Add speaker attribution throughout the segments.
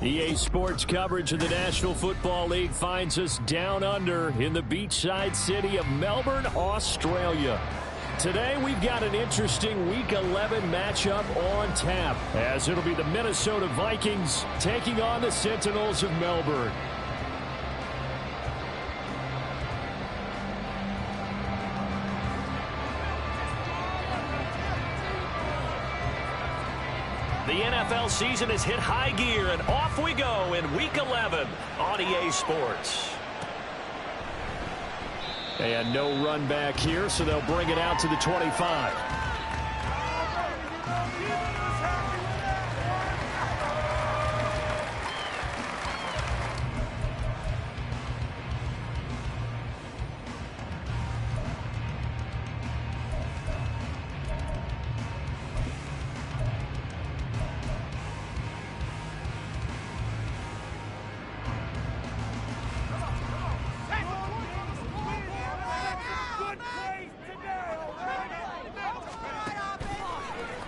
Speaker 1: EA Sports coverage of the National Football League finds us down under in the beachside city of Melbourne, Australia. Today we've got an interesting Week 11 matchup on tap, as it'll be the Minnesota Vikings taking on the Sentinels of Melbourne.
Speaker 2: The NFL season has hit high gear, and off we go in Week 11 on EA Sports.
Speaker 1: And no run back here, so they'll bring it out to the 25.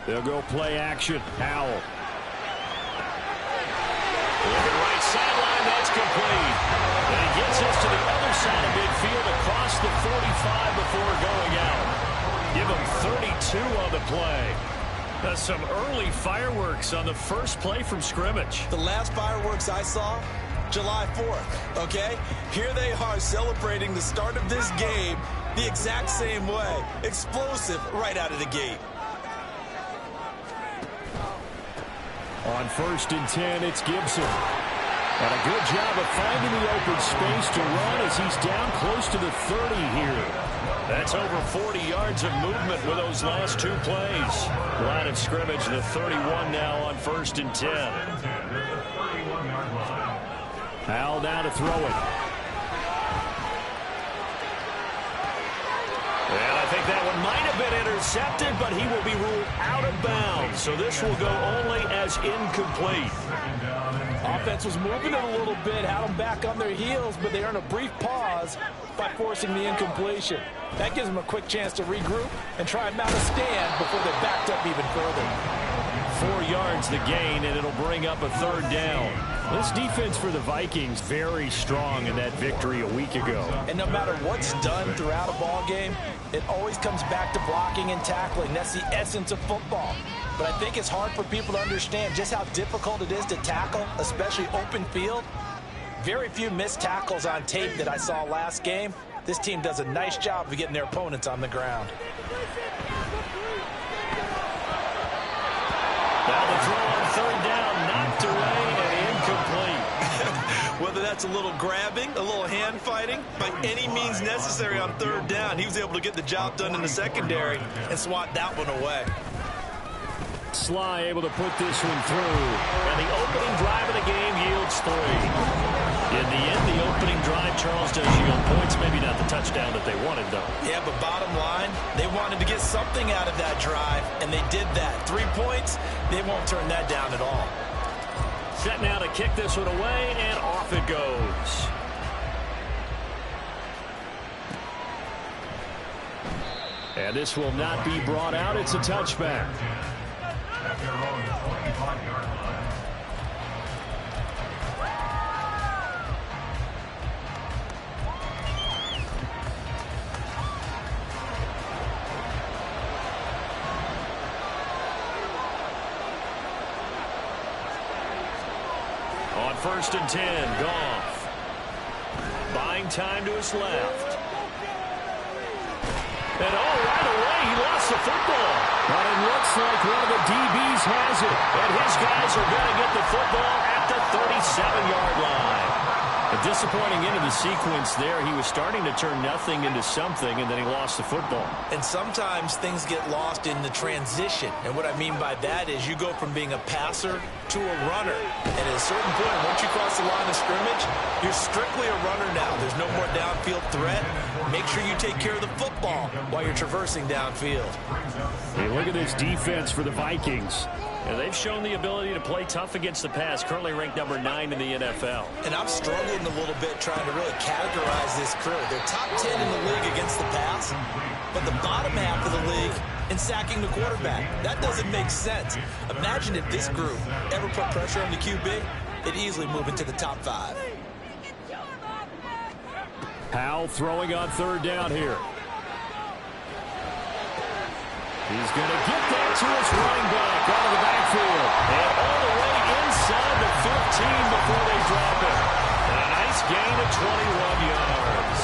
Speaker 1: They'll go play action. Howell.
Speaker 2: Looking right sideline, that's complete. And he gets us to the other side of midfield across the 45 before going out. Give him 32 on the play. That's some early fireworks on the first play from scrimmage.
Speaker 3: The last fireworks I saw, July 4th, okay? Here they are celebrating the start of this game the exact same way. Explosive right out of the gate.
Speaker 1: On 1st and 10, it's Gibson. And a good job of finding the open space to run as he's down close to the 30 here.
Speaker 2: That's over 40 yards of movement with those last two plays. Line of scrimmage, the 31 now on 1st and 10.
Speaker 1: Howell down to throw it.
Speaker 2: And I think that one might have been intercepted, but he will be ruled out of bounds. So this will go only as incomplete.
Speaker 4: Offense was moving it a little bit, had them back on their heels, but they earned a brief pause by forcing the incompletion. That gives them a quick chance to regroup and try and mount a stand before they backed up even further.
Speaker 1: 4 yards the gain, and it'll bring up a 3rd down. This defense for the Vikings very strong in that victory a week ago.
Speaker 4: And no matter what's done throughout a ball game, it always comes back to blocking and tackling. That's the essence of football. But I think it's hard for people to understand just how difficult it is to tackle, especially open field. Very few missed tackles on tape that I saw last game. This team does a nice job of getting their opponents on the ground.
Speaker 2: Now the throw on 3rd down, knocked away and incomplete.
Speaker 3: Whether that's a little grabbing, a little hand fighting, by any means necessary on 3rd down, he was able to get the job done in the secondary and swat that one away.
Speaker 1: Sly able to put this one through.
Speaker 2: And the opening drive of the game yields 3. In the end, the opening drive, Charles, does yield points. Maybe not the touchdown that they wanted, though.
Speaker 3: Yeah, but bottom line, they wanted to get something out of that drive, and they did that. 3 points, they won't turn that down at all.
Speaker 2: Set now to kick this one away, and off it goes.
Speaker 1: And this will not be brought out. It's a touchback.
Speaker 2: On 1st and 10, Goff. Buying time to his left. And right away, he lost the football.
Speaker 1: But it looks like one of the DBs has it.
Speaker 2: And his guys are going to get the football at the 37-yard line.
Speaker 1: A disappointing end of the sequence there. He was starting to turn nothing into something, and then he lost the football.
Speaker 3: And sometimes things get lost in the transition. And what I mean by that is you go from being a passer to a runner. And at a certain point, once you cross the line of scrimmage, you're strictly a runner now. There's no more downfield threat. Make sure you take care of the football while you're traversing downfield.
Speaker 1: Hey, look at this defense for the Vikings.
Speaker 2: And they've shown the ability to play tough against the pass, currently ranked number 9 in the NFL.
Speaker 3: And I'm struggling a little bit trying to really categorize this crew. They're top 10 in the league against the pass, but the bottom half of the league and sacking the quarterback. That doesn't make sense. Imagine if this group ever put pressure on the QB, they'd easily move into the top 5.
Speaker 1: Howell throwing on third down here. He's going to get that to his running back out of the backfield. And all the way inside the 15 before they drop it. And a nice gain of 21 yards.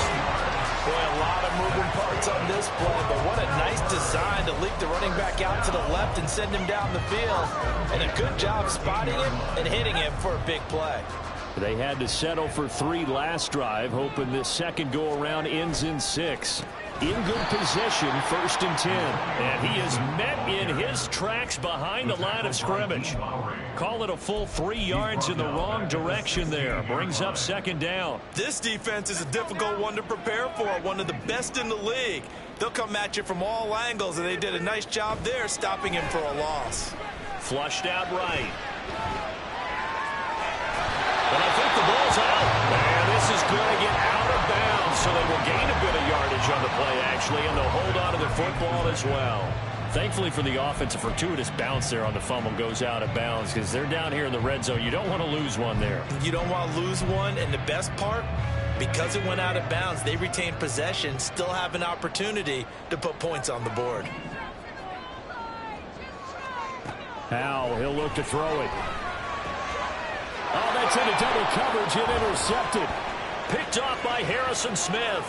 Speaker 4: Boy, a lot of moving parts on this play, but what a nice design to leak the running back out to the left and send him down the field. And a good job spotting him and hitting him for a big play.
Speaker 1: They had to settle for 3 last drive, hoping this second go-around ends in 6. In good position, 1st and 10. And he is met in his tracks behind the line of scrimmage. Call it a full 3 yards in the wrong direction there. Brings up 2nd down.
Speaker 3: This defense is a difficult one to prepare for, one of the best in the league. They'll come at you from all angles, and they did a nice job there stopping him for a loss.
Speaker 1: Flushed out right. And I think the ball's out. And this is going to get out of bounds, so they will gain a bit of yardage on the play, actually, and they'll hold on to the football as well. Thankfully for the offense, a fortuitous bounce there on the fumble goes out of bounds because they're down here in the red zone. You don't want to lose one there.
Speaker 3: You don't want to lose one, and the best part, because it went out of bounds, they retain possession, still have an opportunity to put points on the board.
Speaker 1: Howell, he'll look to throw it. Oh, that's into double coverage and intercepted. Picked off by Harrison Smith.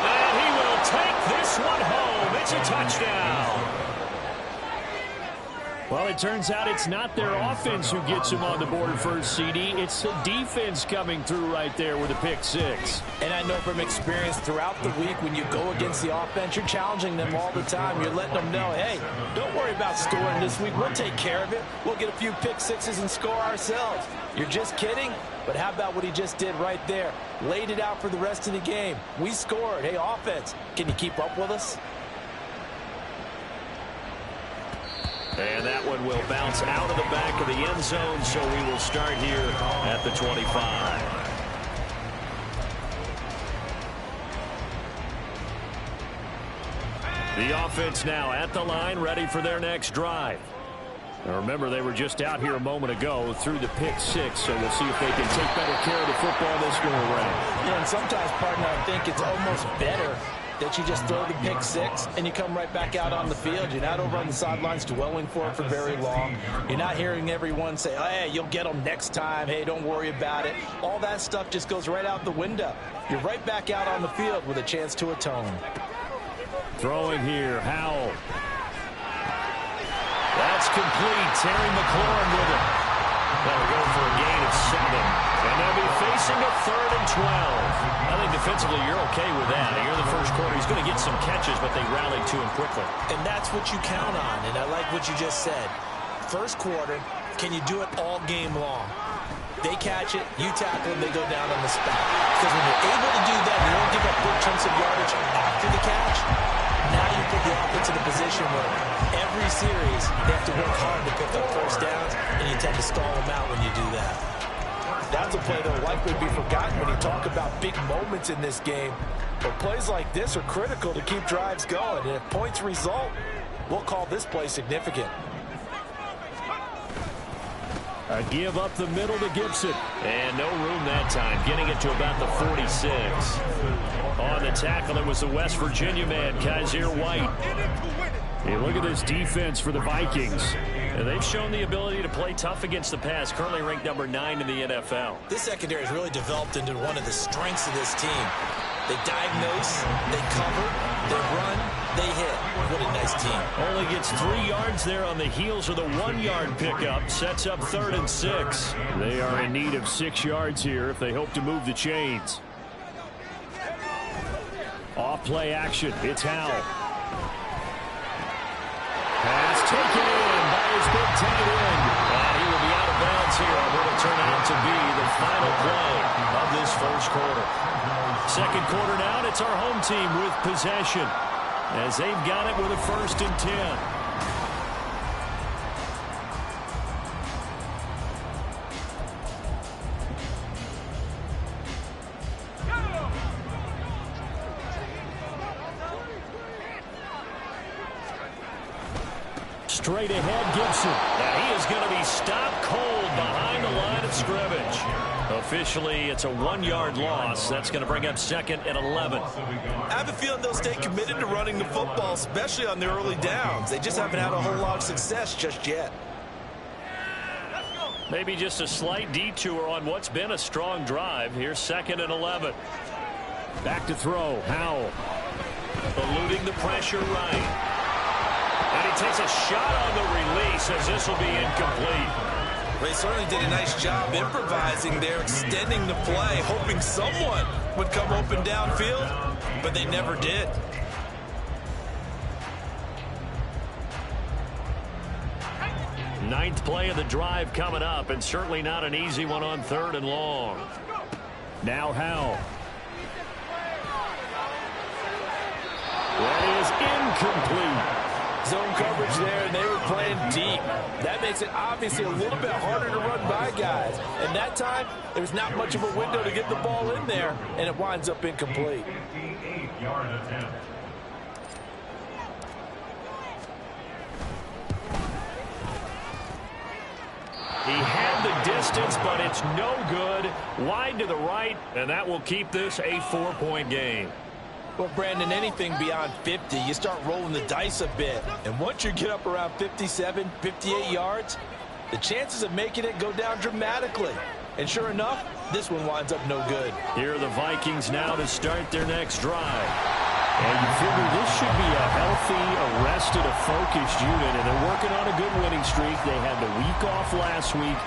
Speaker 1: And he will take this one home. It's a touchdown. Well, it turns out it's not their offense who gets him on the board first, CD. It's the defense coming through right there with a pick 6.
Speaker 4: And I know from experience throughout the week, when you go against the offense, you're challenging them all the time. You're letting them know, hey, don't worry about scoring this week. We'll take care of it. We'll get a few pick 6s and score ourselves. You're just kidding? But how about what he just did right there? Laid it out for the rest of the game. We scored. Hey, offense, can you keep up with us?
Speaker 1: And that one will bounce out of the back of the end zone, so we will start here at the 25. The offense now at the line, ready for their next drive. Now remember, they were just out here a moment ago through the pick 6, so we'll see if they can take better care of the football this go around.
Speaker 4: Yeah, and sometimes, partner, I think it's almost better that you just throw the pick 6 and you come right back out on the field. You're not over on the sidelines dwelling for it for very long. You're not hearing everyone say, oh, hey, you'll get them next time. Hey, don't worry about it. All that stuff just goes right out the window. You're right back out on the field with a chance to atone.
Speaker 1: Throwing here, Howell. That's complete. Terry McLaurin with it. That'll go for a gain of 7. And they'll be facing a 3rd and 12. I think defensively you're okay with that. You're in the first quarter. He's going to get some catches, but they rallied to him quickly.
Speaker 3: And that's what you count on, and I like what you just said. First quarter, can you do it all game long? They catch it, you tackle them, they go down on the spot. Because when you're able to do that, you don't give up big chunks of yardage after the catch. Now you put the offense in a position where every series they have to work hard to pick up first downs, and you tend to stall them out when you do that.
Speaker 4: That's a play that will likely be forgotten when you talk about big moments in this game. But plays like this are critical to keep drives going. And if points result, we'll call this play significant.
Speaker 1: A give up the middle to Gibson. And no room that time, getting it to about the 46. On the tackle, it was the West Virginia man, Kaiser White. Hey, look at this defense for the Vikings. And they've shown the ability to play tough against the pass, currently ranked number 9 in the NFL.
Speaker 3: This secondary has really developed into one of the strengths of this team. They diagnose, they cover, they run, they hit. What a nice team.
Speaker 1: Only gets 3 yards there on the heels of the 1-yard pickup. Sets up 3rd and 6. They are in need of 6 yards here if they hope to move the chains. Off play action. It's Howell. Pass taken in by his big tight end. And he will be out of bounds here on what will turn out to be the final play of this first quarter. Second quarter now, and it's our home team with possession as they've got it with a 1st and 10. straight ahead, Gibson.
Speaker 2: And he is going to be stopped cold behind the line of scrimmage. Officially, it's a 1-yard loss. That's going to bring up 2nd and 11.
Speaker 3: I have a feeling they'll stay committed to running the football, especially on their early downs. They just haven't had a whole lot of success just yet.
Speaker 2: Maybe just a slight detour on what's been a strong drive. Here's 2nd and 11.
Speaker 1: Back to throw. Howell.
Speaker 2: Eluding the pressure right. And he takes a shot on the release as this will be incomplete.
Speaker 3: They certainly did a nice job improvising there, extending the play, hoping someone would come open downfield, but they never did.
Speaker 2: Ninth play of the drive coming up, and certainly not an easy one on 3rd and long.
Speaker 1: Now Howell. That is incomplete.
Speaker 4: Zone coverage there, and they were playing deep. That makes it obviously a little bit harder to run by guys. And that time, there's not much of a window to get the ball in there, and it winds up incomplete.
Speaker 2: He had the distance, but it's no good. Wide to the right, and that will keep this a 4-point game.
Speaker 4: Well, Brandon, anything beyond 50, you start rolling the dice a bit. And once you get up around 57, 58 yards, the chances of making it go down dramatically. And sure enough, this one winds up no good.
Speaker 2: Here are the Vikings now to start their next drive.
Speaker 1: And you figure this should be a healthy, arrested, a focused unit, and they're working on a good winning streak. They had the week off last week.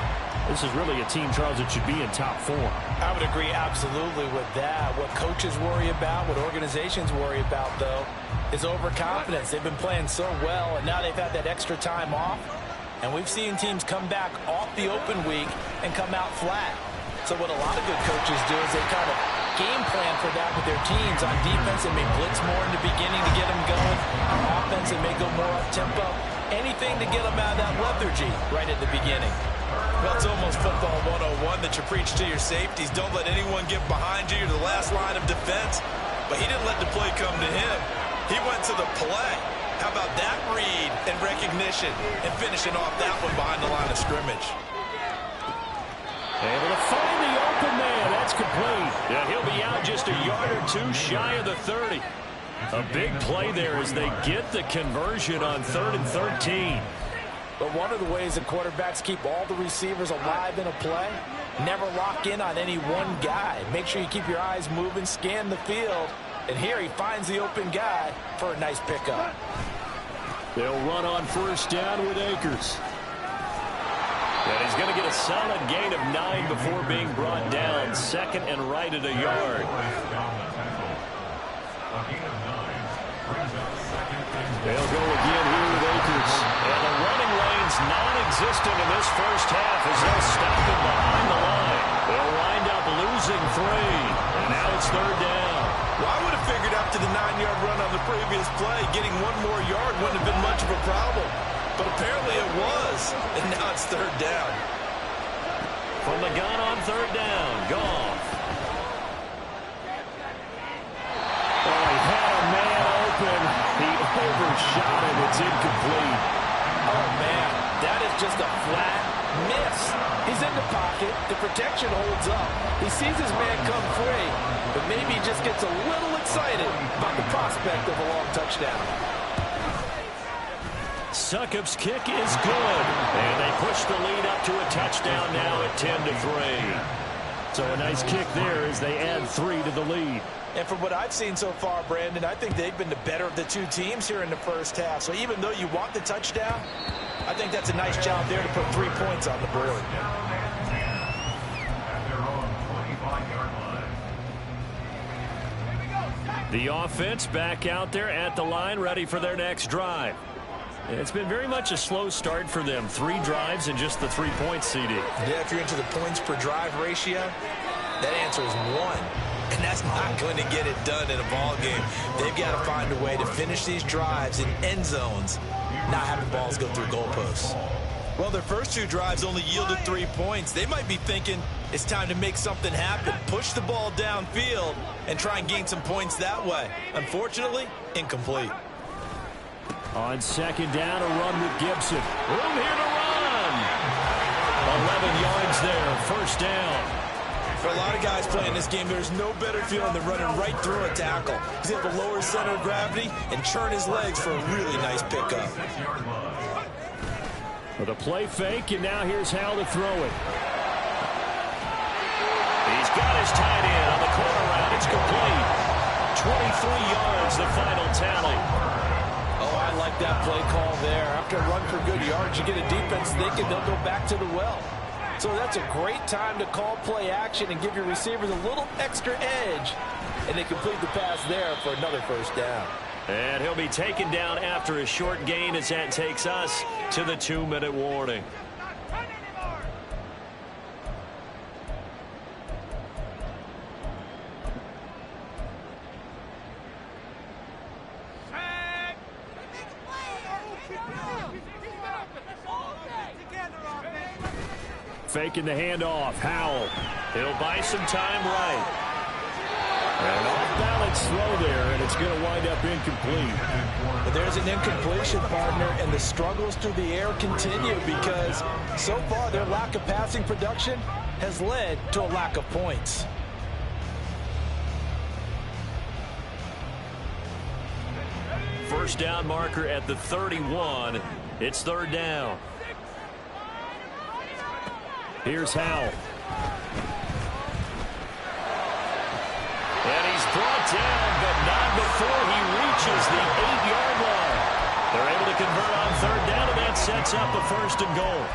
Speaker 1: This is really a team, Charles, that should be in top form.
Speaker 4: I would agree absolutely with that. What coaches worry about, what organizations worry about, though, is overconfidence. They've been playing so well, and now they've had that extra time off. And we've seen teams come back off the open week and come out flat. So what a lot of good coaches do is they kind of game plan for that with their teams. On defense, they may blitz more in the beginning to get them going. On offense, they may go more up-tempo. Anything to get them out of that lethargy right at the beginning.
Speaker 3: Well, it's almost football 101 that you preach to your safeties. Don't let anyone get behind you. You're the last line of defense. But he didn't let the play come to him. He went to the play. How about that read and recognition and finishing off that one behind the line of scrimmage?
Speaker 1: Able to find the open man. That's complete.
Speaker 2: Yeah, he'll be out just a yard or two shy of the 30. A big play there as they get the conversion on 3rd and 13.
Speaker 4: But one of the ways that quarterbacks keep all the receivers alive in a play, never lock in on any one guy. Make sure you keep your eyes moving, scan the field. And here he finds the open guy for a nice pickup.
Speaker 1: They'll run on 1st down with Akers.
Speaker 2: And he's going to get a solid gain of 9 before being brought down. 2nd and right at a yard.
Speaker 1: They'll go again here with Akers.
Speaker 2: And the running lane's non-existent in this first half as they'll stop him behind the line. They'll wind up losing 3. And now it's 3rd down.
Speaker 3: Well, I would have figured after the 9-yard run on the previous play, getting one more yard wouldn't have been much of a problem. But apparently it was, and now it's 3rd down.
Speaker 2: From the gun on 3rd down, Goff.
Speaker 1: Oh, he had a man open. He overshot him. It's incomplete.
Speaker 4: Oh, man, that is just a flat miss. He's in the pocket. The protection holds up. He sees his man come free, but maybe he just gets a little excited about the prospect of a long touchdown.
Speaker 2: Succop's kick is good. And they push the lead up to a touchdown now at 10-3.
Speaker 1: So a nice kick there as they add 3 to the lead.
Speaker 4: And from what I've seen so far, Brandon, I think they've been the better of the two teams here in the first half. So even though you want the touchdown, I think that's a nice job there to put 3 points on the board.
Speaker 2: The offense back out there at the line, ready for their next drive. It's been very much a slow start for them. 3 drives and just the 3 points, CD.
Speaker 3: Yeah, if you're into the points per drive ratio, that answer is 1. And that's not going to get it done in a ball game. They've got to find a way to finish these drives in end zones, not having balls go through goalposts. Well, their first 2 drives only yielded 3 points. They might be thinking it's time to make something happen, push the ball downfield, and try and gain some points that way. Unfortunately, incomplete.
Speaker 1: On second down, a run with Gibson. Room here to run. 11 yards there, first down.
Speaker 3: For a lot of guys playing this game, there's no better feeling than running right through a tackle. He's able to lower his center of gravity and churn his legs for a really nice pickup.
Speaker 1: With a play fake, and now here's Howell to throw it.
Speaker 2: He's got his tight end on the corner route. It's complete. 23 yards, the final tally.
Speaker 4: Oh, I like that play call there. After a run for good yards, you get a defense thinking they'll go back to the well. So that's a great time to call play action and give your receivers a little extra edge. And they complete the pass there for another first down.
Speaker 2: And he'll be taken down after a short gain as that takes us to the 2-minute warning.
Speaker 1: Faking the handoff. Howell.
Speaker 2: He'll buy some time right.
Speaker 1: An off-balance throw there, and it's going to wind up incomplete.
Speaker 4: But there's an incompletion, partner, and the struggles through the air continue because so far their lack of passing production has led to a lack of points.
Speaker 2: First down marker at the 31. It's third down.
Speaker 1: Here's Howell.
Speaker 2: And he's brought down, but not before he reaches the 8-yard line. They're able to convert on third down, and that sets up a first and goal.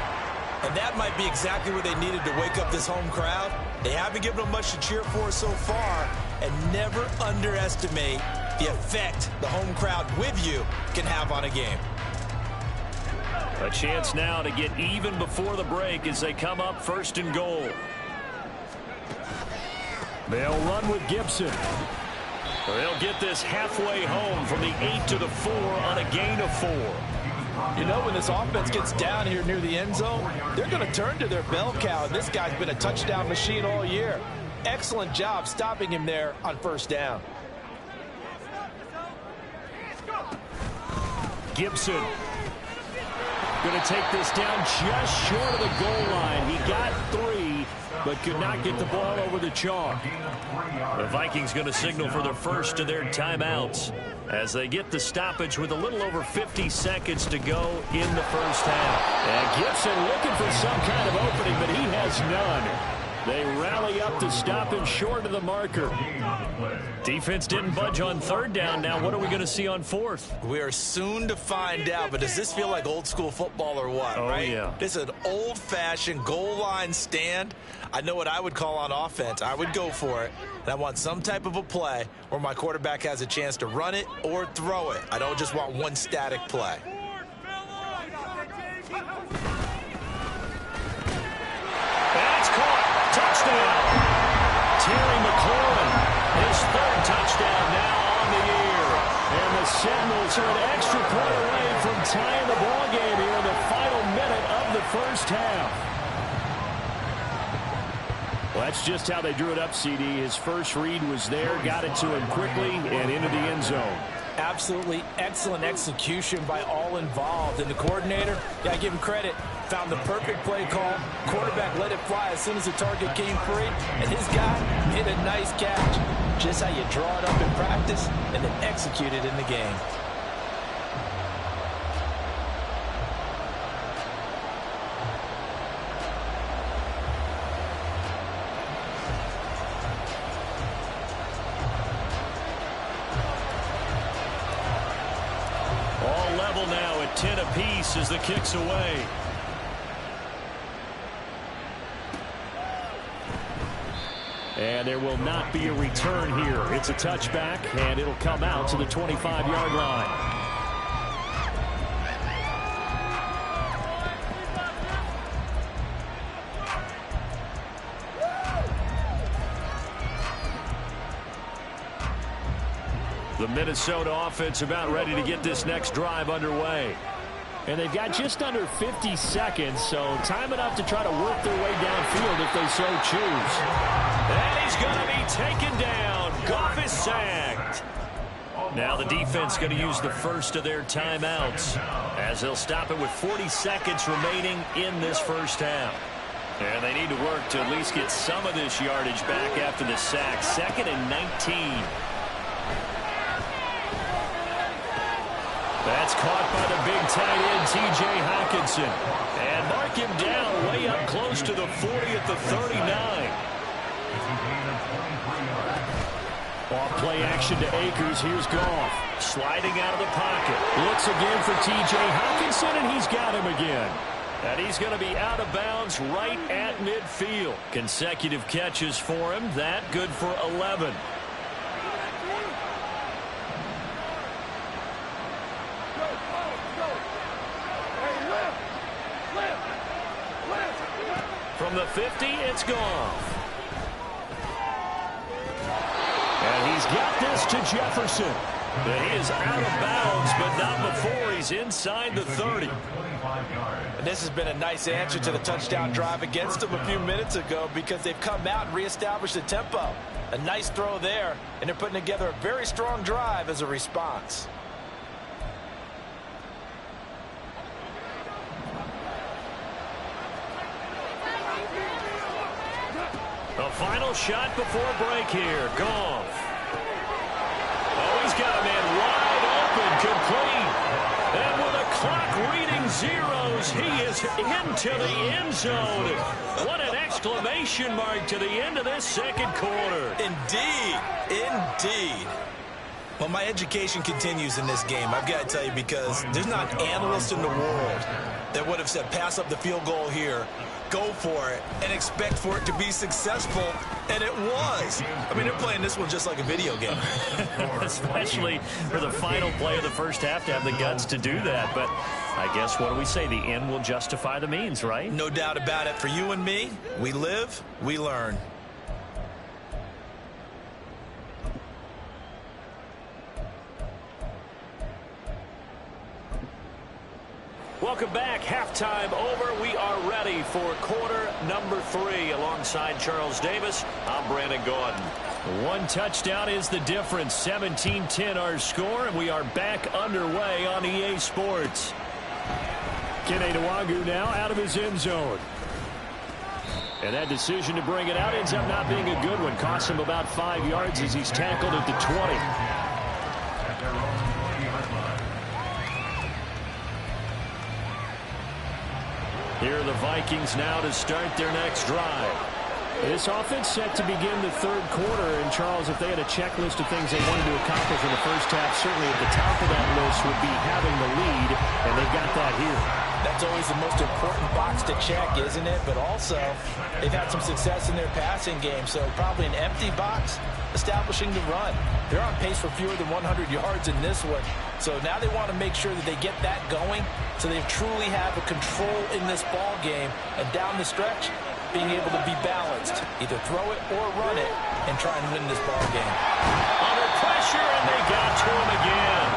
Speaker 3: And that might be exactly what they needed to wake up this home crowd. They haven't given them much to cheer for so far, and never underestimate the effect the home crowd with you can have on a game.
Speaker 2: A chance now to get even before the break as they come up first and goal.
Speaker 1: They'll run with Gibson.
Speaker 2: They'll get this halfway home from the 8 to the 4 on a gain of 4.
Speaker 4: You know, when this offense gets down here near the end zone, they're going to turn to their bell cow, and this guy's been a touchdown machine all year. Excellent job stopping him there on first down.
Speaker 1: Gibson going to take this down just short of the goal line. He got 3, but could not get the ball over the chalk.
Speaker 2: The Vikings going to signal for the first of their timeouts as they get the stoppage with a little over 50 seconds to go in the first half.
Speaker 1: And Gibson looking for some kind of opening, but he has none. They rally up to stop him short of the marker.
Speaker 2: Defense didn't budge on third down. Now what are we going to see on fourth?
Speaker 3: We are soon to find out, but does this feel like old school football or what, right?
Speaker 2: Yeah.
Speaker 3: This is an old-fashioned goal line stand. I know what I would call on offense. I would go for it, and I want some type of a play where my quarterback has a chance to run it or throw it. I don't just want one static play.
Speaker 2: That's caught. Touchdown.
Speaker 1: Terry McLaurin, his third touchdown now on the year. And the Seminoles are an extra point away from tying the ball game here in the final minute of the first half. Well, that's just how they drew it up, CD. His first read was there, got it to him quickly, and into the end zone.
Speaker 4: Absolutely excellent execution by all involved. And the coordinator, got to give him credit, found the perfect play call. Quarterback let it fly as soon as the target came free. And his guy hit a nice catch. Just how you draw it up in practice and then execute it in the game.
Speaker 2: All level now at 10 apiece as the kick's away.
Speaker 1: And there will not be a return here. It's a touchback, and it'll come out to the 25-yard line.
Speaker 2: The Minnesota offense about ready to get this next drive underway.
Speaker 1: And they've got just under 50 seconds, so time enough to try to work their way downfield if they so choose.
Speaker 2: And he's going to be taken down. Goff is sacked.
Speaker 1: Now the defense going to use the first of their timeouts as they'll stop it with 40 seconds remaining in this first half. And they need to work to at least get some of this yardage back after the sack. 2nd and 19. That's caught by the big tight end, T.J. Hawkinson. And mark him down way up close to the 40 at the 39. Off play action to Akers. Here's Goff. Sliding out of the pocket. Looks again for T.J. Hawkinson, and he's got him again. And he's going to be out of bounds right at midfield. Consecutive catches for him. That good for 11. From the 50, it's Goff. And he's got this to Jefferson. He is out of bounds, but not before he's inside the 30.
Speaker 4: And this has been a nice answer to the touchdown drive against them a few minutes ago because they've come out and reestablished the tempo. A nice throw there, and they're putting together a very strong drive as a response.
Speaker 1: The final shot before break here. Goff. Oh, he's got a man wide open, complete. And with a clock reading zeros, he is into the end zone. What an exclamation mark to the end of this second quarter.
Speaker 3: Indeed. Indeed. Well, my education continues in this game, I've got to tell you, because there's not an analyst in the world that would have said pass up the field goal here, go for it, and expect for it to be successful, and it was. I mean, they're playing this one just like a video game.
Speaker 1: Especially for the final play of the first half to have the guts to do that. But I guess, what do we say? The end will justify the means, right?
Speaker 3: No doubt about it. For you and me, we live, we learn.
Speaker 1: Welcome back. Halftime over. We are ready for quarter number 3. Alongside Charles Davis, I'm Brandon Gaudin. One touchdown is the difference. 17-10 our score, and we are back underway on EA Sports. Kene Nwagu now out of his end zone. And that decision to bring it out ends up not being a good one. Costs him about 5 yards as he's tackled at the 20. Here are the Vikings now to start their next drive. This offense set to begin the third quarter. And, Charles, if they had a checklist of things they wanted to accomplish in the first half, certainly at the top of that list would be having the lead, and they've got that here.
Speaker 4: That's always the most important box to check, isn't it? But also, they've had some success in their passing game, so probably an empty box establishing the run. They're on pace for fewer than 100 yards in this one. So now they want to make sure that they get that going so they truly have a control in this ball game. And down the stretch, being able to be balanced. Either throw it or run it and try and win this ball game.
Speaker 1: Under pressure, and they got to him again.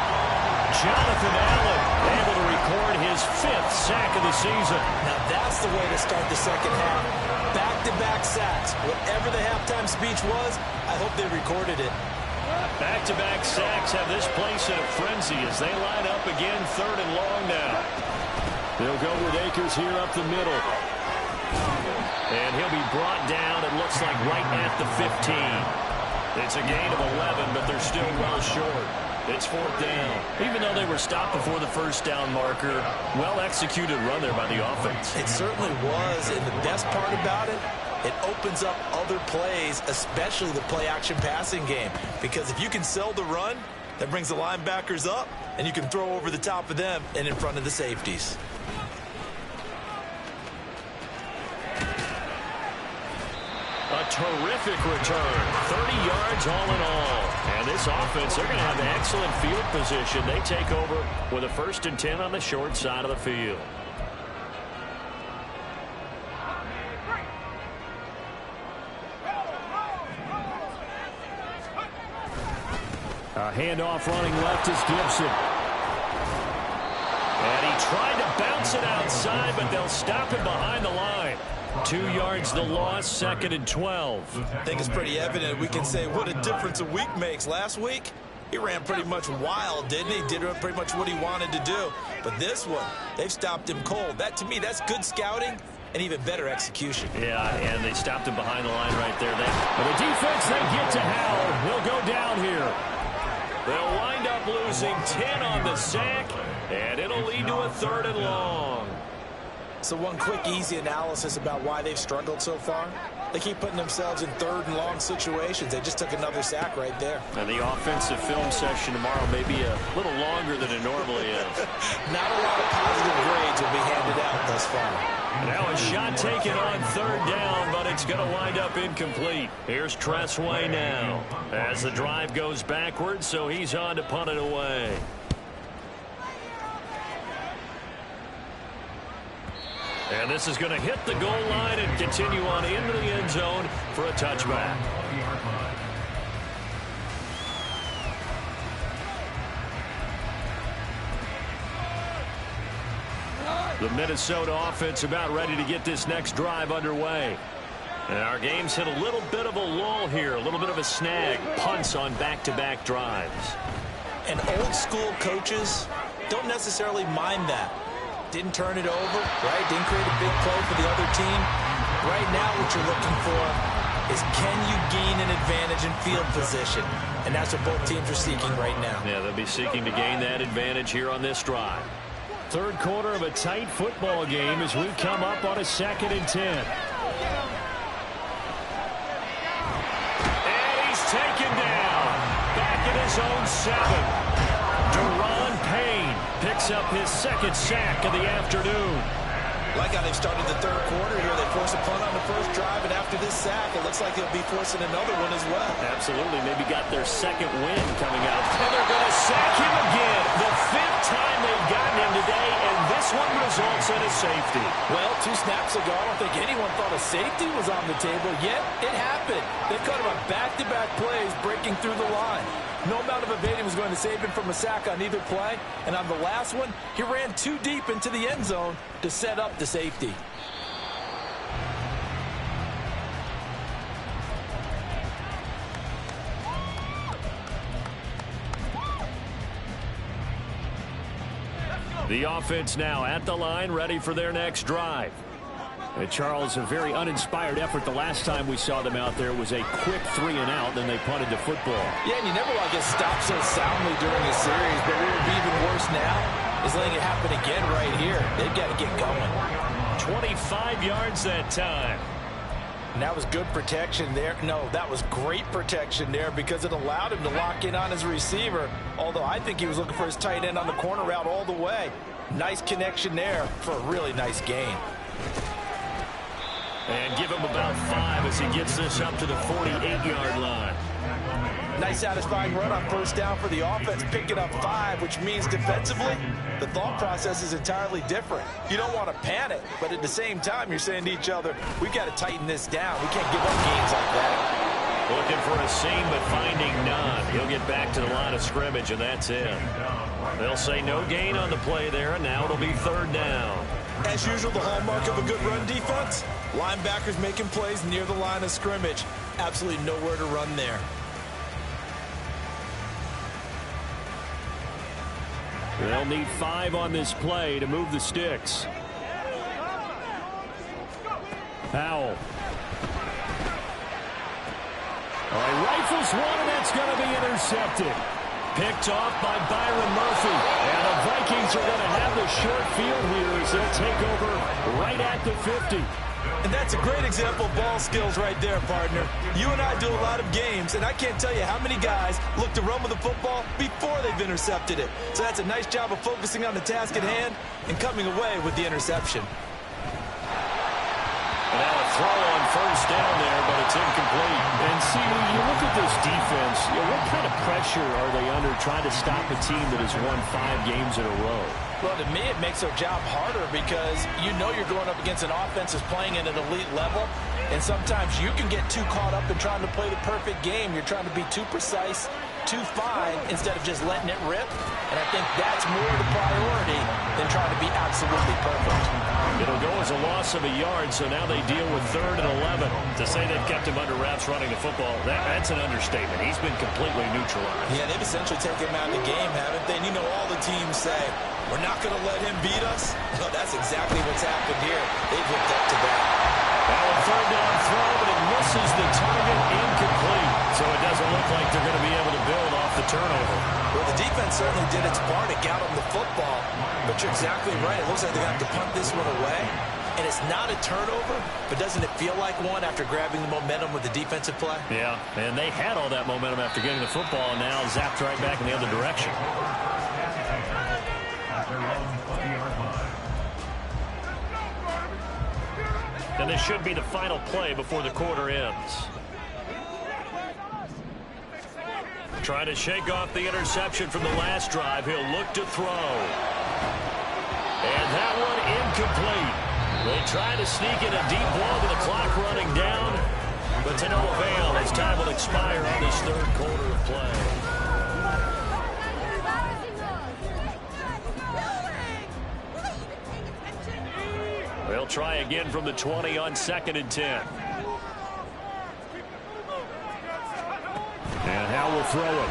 Speaker 1: Jonathan Allen able to record his 5th sack of the season.
Speaker 3: Now that's the way to start the second half. Back-to-back sacks. Whatever the halftime speech was, I hope they recorded it.
Speaker 1: Back-to-back sacks have this place in a frenzy as they line up again, 3rd and long now. They'll go with Akers here up the middle. And he'll be brought down, it looks like, right at the 15. It's a gain of 11, but they're still well short. It's 4th down. Even though they were stopped before the first down marker, well-executed run there by the offense.
Speaker 3: It certainly was, and the best part about it, it opens up other plays, especially the play-action passing game. Because if you can sell the run, that brings the linebackers up, and you can throw over the top of them and in front of the safeties.
Speaker 1: A terrific return. 30 yards all in all. And this offense, they're going to have an excellent field position. They take over with a 1st and 10 on the short side of the field. A handoff running left is Gibson. And he tried to bounce it outside, but they'll stop him behind the line. 2 yards the loss, 2nd and 12.
Speaker 3: I think it's pretty evident we can say what a difference a week makes. Last week, He ran pretty much wild, didn't he? Did pretty much what he wanted to do. But this one, they've stopped him cold. That, to me, that's good scouting and even better execution.
Speaker 1: Yeah, and they stopped him behind the line right there. But the defense, they get to Howell. He'll go down here. They'll wind up losing 10 on the sack, and it'll lead to a 3rd and long.
Speaker 4: So one quick, easy analysis about why they've struggled so far. They keep putting themselves in 3rd and long situations. They just took another sack right there.
Speaker 1: And the offensive film session tomorrow may be a little longer than it normally is.
Speaker 4: Not a lot of positive grades will be handed out thus far.
Speaker 1: Now a shot taken on 3rd down, but it's going to wind up incomplete. Here's Tressway now as the drive goes backwards, so he's on to punt it away. And this is going to hit the goal line and continue on into the end zone for a touchback. The Minnesota offense about ready to get this next drive underway. And our game's hit a little bit of a lull here, a little bit of a snag. Punts on back-to-back drives.
Speaker 4: And old school coaches don't necessarily mind that. Didn't turn it over, right? Didn't create a big play for the other team. Right now what you're looking for is can you gain an advantage in field position? And that's what both teams are seeking right now.
Speaker 1: Yeah, they'll be seeking to gain that advantage here on this drive. 3rd quarter of a tight football game as we come up on a 2nd and 10. And he's taken down. Back in his own 7. Deron Payne picks up his 2nd sack of the afternoon.
Speaker 4: Like how they've started the 3rd quarter here. They force a punt on the first drive, and after this sack, it looks like they'll be forcing another one as well.
Speaker 1: Absolutely. Maybe got their 2nd win coming out. And they're going to sack him again. The 5th time they've gotten him today, and this one results in a safety.
Speaker 4: Well, 2 snaps ago, I don't think anyone thought a safety was on the table, yet it happened. They caught him on back-to-back plays breaking through the line. No amount of evading was going to save him from a sack on either play. And on the last one, he ran too deep into the end zone to set up the safety.
Speaker 1: The offense now at the line, ready for their next drive. And Charles, a very uninspired effort. The last time we saw them out there was a quick 3 and out, then they punted the football.
Speaker 4: Yeah, and you never want to get stopped so soundly during a series, but what would be even worse now is letting it happen again right here. They've got to get going.
Speaker 1: 25 yards that time.
Speaker 4: And that was good protection there. No, that was great protection there because it allowed him to lock in on his receiver, although I think he was looking for his tight end on the corner route all the way. Nice connection there for a really nice gain.
Speaker 1: And give him about 5 as he gets this up to the 48-yard line.
Speaker 4: Nice satisfying run on first down for the offense, picking up 5, which means defensively, the thought process is entirely different. You don't want to panic, but at the same time, you're saying to each other, we've got to tighten this down. We can't give up gains like that.
Speaker 1: Looking for a seam, but finding none. He'll get back to the line of scrimmage, and that's it. They'll say no gain on the play there, and now it'll be 3rd down.
Speaker 4: As usual, the hallmark of a good run defense, linebackers making plays near the line of scrimmage. Absolutely nowhere to run there.
Speaker 1: They'll need 5 on this play to move the sticks. Howell. Rifles one, and that's going to be intercepted. Picked off by Byron Murphy. And the Vikings are going to have the short field here as they'll take over right at the 50.
Speaker 4: And that's a great example of ball skills right there, partner. You and I do a lot of games, and I can't tell you how many guys look to run with the football before they've intercepted it. So that's a nice job of focusing on the task at hand and coming away with the interception.
Speaker 1: Now a throw on first down there, but it's incomplete. And see, when you look at this defense, what kind of pressure are they under trying to stop a team that has won 5 games in a row?
Speaker 4: Well, to me, it makes their job harder because you know you're going up against an offense that's playing at an elite level, and sometimes you can get too caught up in trying to play the perfect game. You're trying to be too precise, too fine, instead of just letting it rip. And I think that's more the priority than trying to be absolutely perfect.
Speaker 1: It'll go as a loss of a yard, so now they deal with 3rd and 11.
Speaker 2: To say they've kept him under wraps running the football, that's an understatement. He's been completely neutralized.
Speaker 3: Yeah, they've essentially taken him out of the game, haven't they? And you know all the teams say, we're not going to let him beat us. No, that's exactly what's happened here. They've lived up to that.
Speaker 1: Now a 3rd down throw, but it misses the target, incomplete. So it doesn't look like they're going to be able to build off the turnover.
Speaker 3: Well, the defense certainly did its part. It got them the football. But you're exactly right. It looks like they're going to have to punt this one away. And it's not a turnover, but doesn't it feel like one after grabbing the momentum with the defensive play?
Speaker 1: Yeah, and they had all that momentum after getting the football, and now zapped right back in the other direction.
Speaker 2: And this should be the final play before the quarter ends. Trying to shake off the interception from the last drive. He'll look to throw. And that one incomplete. They try to sneak in a deep ball with the clock running down, but to no avail as time will expire on this 3rd quarter of play. They'll try again from the 20 on 2nd and 10.
Speaker 1: And Howell will throw it.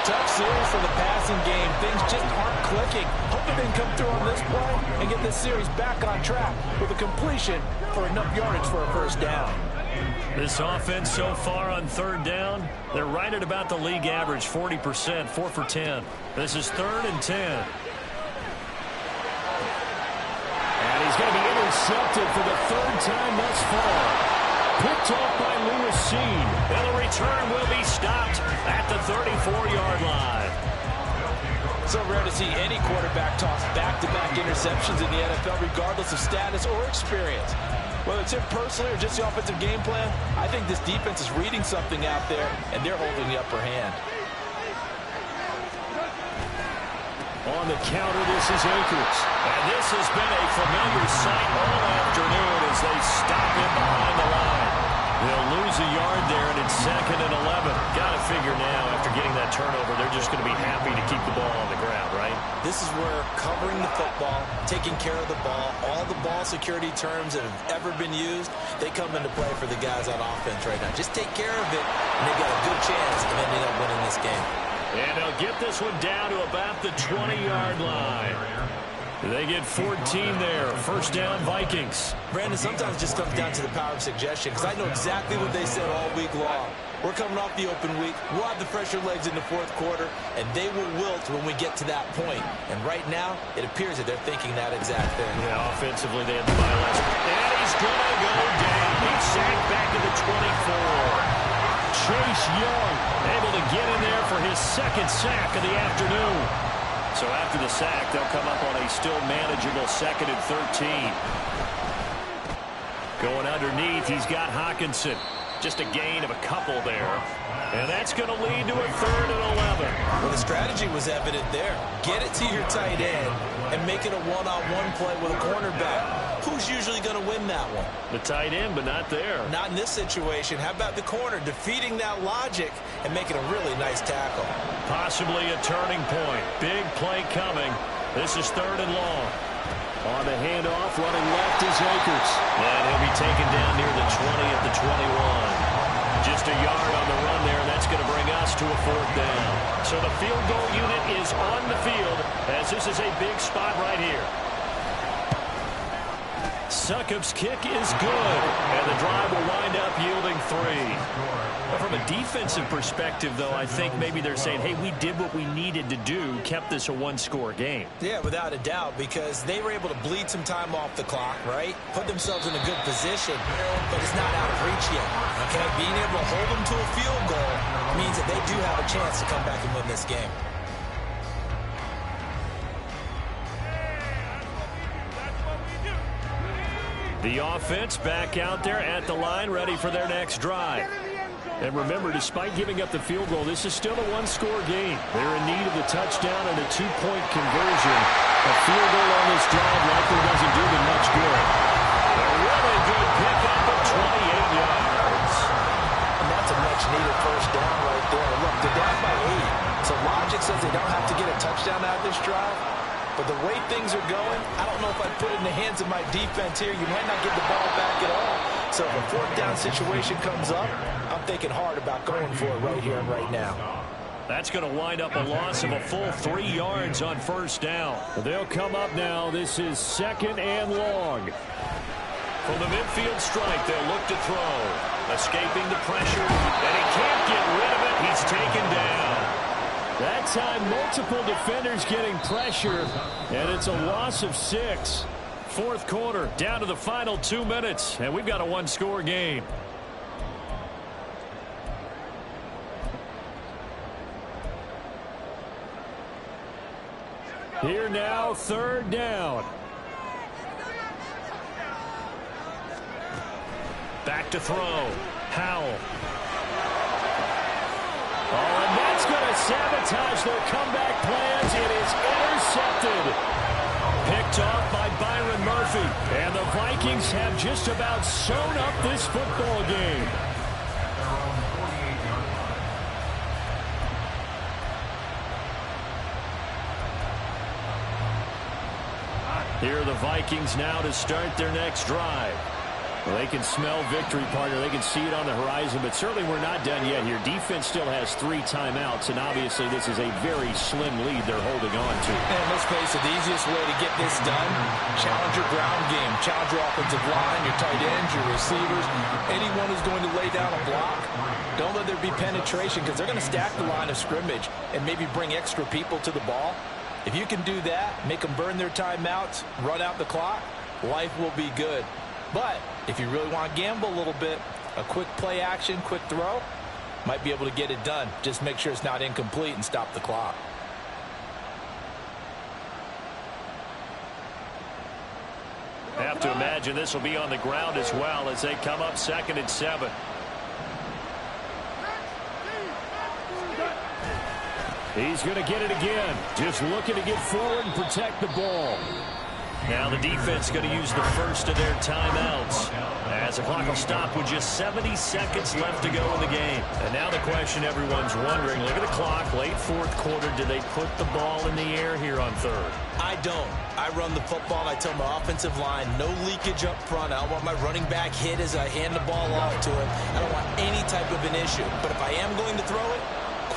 Speaker 4: Tough series for the passing game. Things just aren't clicking. Hoping they can come through on this play and get this series back on track with a completion for enough yardage for a 1st down.
Speaker 2: This offense so far on 3rd down, they're right at about the league average, 40%, 4 for 10. This is 3rd and 10.
Speaker 1: And he's going to be intercepted for the 3rd time thus far. Picked off by Lewis Seed.
Speaker 2: And the return will be stopped at the 34-yard line.
Speaker 4: So rare to see any quarterback toss back-to-back interceptions in the NFL, regardless of status or experience. Whether it's him personally or just the offensive game plan, I think this defense is reading something out there, and they're holding the upper hand.
Speaker 1: On the counter, this is Akers.
Speaker 2: And this has been a familiar sight all afternoon as they stop him behind the line.
Speaker 1: They'll lose a yard there, and it's 2nd and 11.
Speaker 2: Got to figure now, after getting that turnover, they're just going to be happy to keep the ball on the ground, right?
Speaker 3: This is where covering the football, taking care of the ball, all the ball security terms that have ever been used, they come into play for the guys on offense right now. Just take care of it, and they've got a good chance of ending up winning this game.
Speaker 2: And they'll get this one down to about the 20-yard line. They get 14 there. 1st down, Vikings.
Speaker 3: Brandon, sometimes it just comes down to the power of suggestion, because I know exactly what they said all week long. We're coming off the open week. We'll have the fresher legs in the 4th quarter, and they will wilt when we get to that point. And right now, it appears that they're thinking that exact thing.
Speaker 2: Yeah, offensively, they had the bye last week. And he's going to go down. He's sacked back to the 24.
Speaker 1: Chase Young
Speaker 2: able to get in there for his 2nd sack of the afternoon. So after the sack, they'll come up on a still manageable 2nd and 13. Going underneath, he's got Hawkinson. Just a gain of a couple there. And that's going to lead to a 3rd and 11.
Speaker 3: Well, the strategy was evident there. Get it to your tight end and make it a one-on-one play with a cornerback. Who's usually going to win that one?
Speaker 2: The tight end, but not there.
Speaker 3: Not in this situation. How about the corner defeating that logic and making a really nice tackle?
Speaker 2: Possibly a turning point. Big play coming. This is 3rd and long.
Speaker 1: On the handoff, running left is Akers.
Speaker 2: And he'll be taken down near the 20 at the 21. Just a yard on the run there, and that's going to bring us to a 4th down. So the field goal unit is on the field, as this is a big spot right here. Succop's kick is good, and the drive will wind up yielding 3. But from a defensive perspective, though, I think maybe they're saying, hey, we did what we needed to do, kept this a 1-score game.
Speaker 3: Yeah, without a doubt, because they were able to bleed some time off the clock, right? Put themselves in a good position, but it's not out of reach yet, okay? Being able to hold them to a field goal means that they do have a chance to come back and win this game.
Speaker 2: The offense back out there at the line, ready for their next drive.
Speaker 1: And remember, despite giving up the field goal, this is still a 1-score game. They're in need of the touchdown and a 2-point conversion. A field goal on this drive likely doesn't do them much good.
Speaker 2: A really good pickup of 28 yards.
Speaker 3: And that's a much-needed 1st down right there. Look, they're down by 8. So logic says they don't have to get a touchdown out of this drive.
Speaker 4: But the way things are going, I don't know if I'd put it in the hands of my defense here. You might not get the ball back at all. So if a fourth down situation comes up, I'm thinking hard about going for it right here and right now.
Speaker 1: That's going to wind up a loss of a full 3 yards on first down. They'll come up now. This is 2nd and long. From the midfield strike, they'll look to throw. Escaping the pressure, and he can't get rid of it. He's taken down. That time, multiple defenders getting pressure, and it's a loss of 6. Fourth quarter, down to the final 2 minutes, and we've got a one-score game. Here now, 3rd down. Back to throw. Howell. Oh, and that's going to sabotage their comeback plans. It is intercepted. Picked off by Byron Murphy. And the Vikings have just about sewn up this football game. Here are the Vikings now to start their next drive. Well, they can smell victory, partner. They can see it on the horizon, but certainly we're not done yet here. Defense still has 3 timeouts, and obviously this is a very slim lead they're holding on to.
Speaker 4: And let's face it, the easiest way to get this done, challenge your ground game, challenge your offensive line, your tight ends, your receivers, anyone who's going to lay down a block. Don't let there be penetration because they're going to stack the line of scrimmage and maybe bring extra people to the ball. If you can do that, make them burn their timeouts, run out the clock, life will be good. But if you really want to gamble a little bit, a quick play action, quick throw, might be able to get it done. Just make sure it's not incomplete and stop the clock.
Speaker 1: I have to imagine this will be on the ground as well as they come up 2nd and 7. He's going to get it again. Just looking to get forward and protect the ball. Now the defense going to use the first of their timeouts as the clock will stop with just 70 seconds left to go in the game. And now the question everyone's wondering, look at the clock, late 4th quarter, do they put the ball in the air here on 3rd?
Speaker 3: I don't. I run the football, and I tell my offensive line, no leakage up front. I don't want my running back hit as I hand the ball off to him. I don't want any type of an issue. But if I am going to throw it,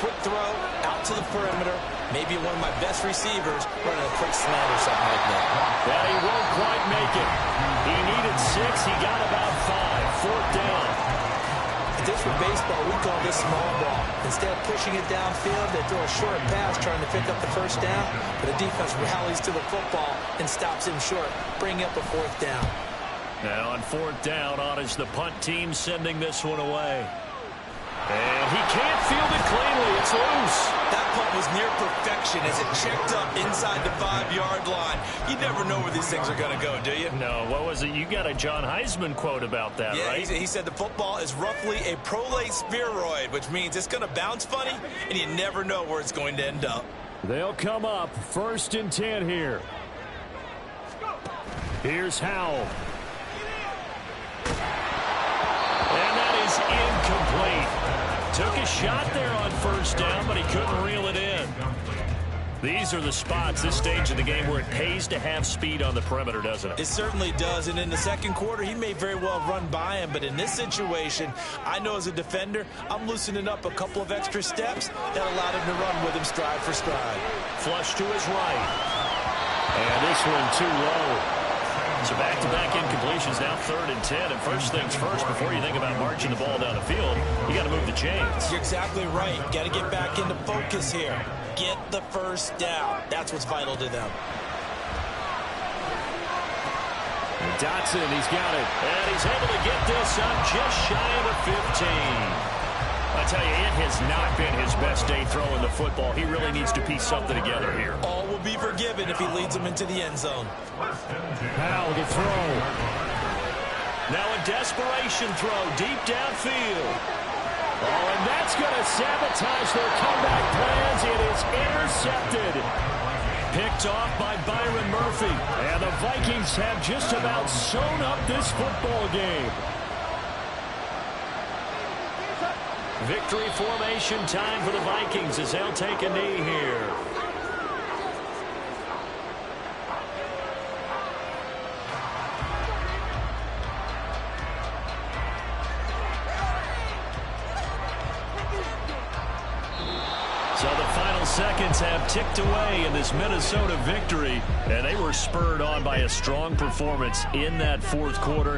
Speaker 3: quick throw, out to the perimeter, maybe one of my best receivers running a quick slant or something like that.
Speaker 1: But he won't quite make it. He needed 6. He got about 5. 4th down.
Speaker 4: Just for baseball, we call this small ball. Instead of pushing it downfield, they throw a short pass trying to pick up the first down. But the defense rallies to the football and stops him short, bringing up a 4th down.
Speaker 1: Now on 4th down, on is the punt team sending this one away. And he can't field it cleanly. It's loose.
Speaker 3: That punt was near perfection as it checked up inside the 5-yard line. You never know where these things are going to go, do you?
Speaker 1: No, what was it? You got a John Heisman quote about that,
Speaker 3: yeah,
Speaker 1: right?
Speaker 3: He said the football is roughly a prolate spheroid, which means it's going to bounce funny, and you never know where it's going to end up.
Speaker 1: They'll come up 1st and 10 here. Here's Howell. And that is incomplete. Took a shot there on 1st down, but he couldn't reel it in. These are the spots, this stage of the game, where it pays to have speed on the perimeter, doesn't it?
Speaker 3: It certainly does, and in the 2nd quarter, he may very well run by him, but in this situation, I know as a defender, I'm loosening up a couple of extra steps that allowed him to run with him stride for stride.
Speaker 1: Flush to his right. And this one too low. So back-to-back incompletions, now 3rd and 10. And first things first, before you think about marching the ball down the field, you got to move the chains.
Speaker 3: You're exactly right. Got to get back into focus here. Get the first down. That's what's vital to them.
Speaker 1: And Dotson, he's got it. And he's able to get this up just shy of the 15. I tell you, it has not been his best day throwing the football. He really needs to piece something together here.
Speaker 3: All will be forgiven if he leads them into the end zone.
Speaker 1: Howell to throw. Now a desperation throw deep downfield. Oh, and that's going to sabotage their comeback plans. It is intercepted. Picked off by Byron Murphy. And the Vikings have just about sewn up this football game. Victory formation time for the Vikings as they'll take a knee here. Final seconds have ticked away in this Minnesota victory, and they were spurred on by a strong performance in that fourth quarter.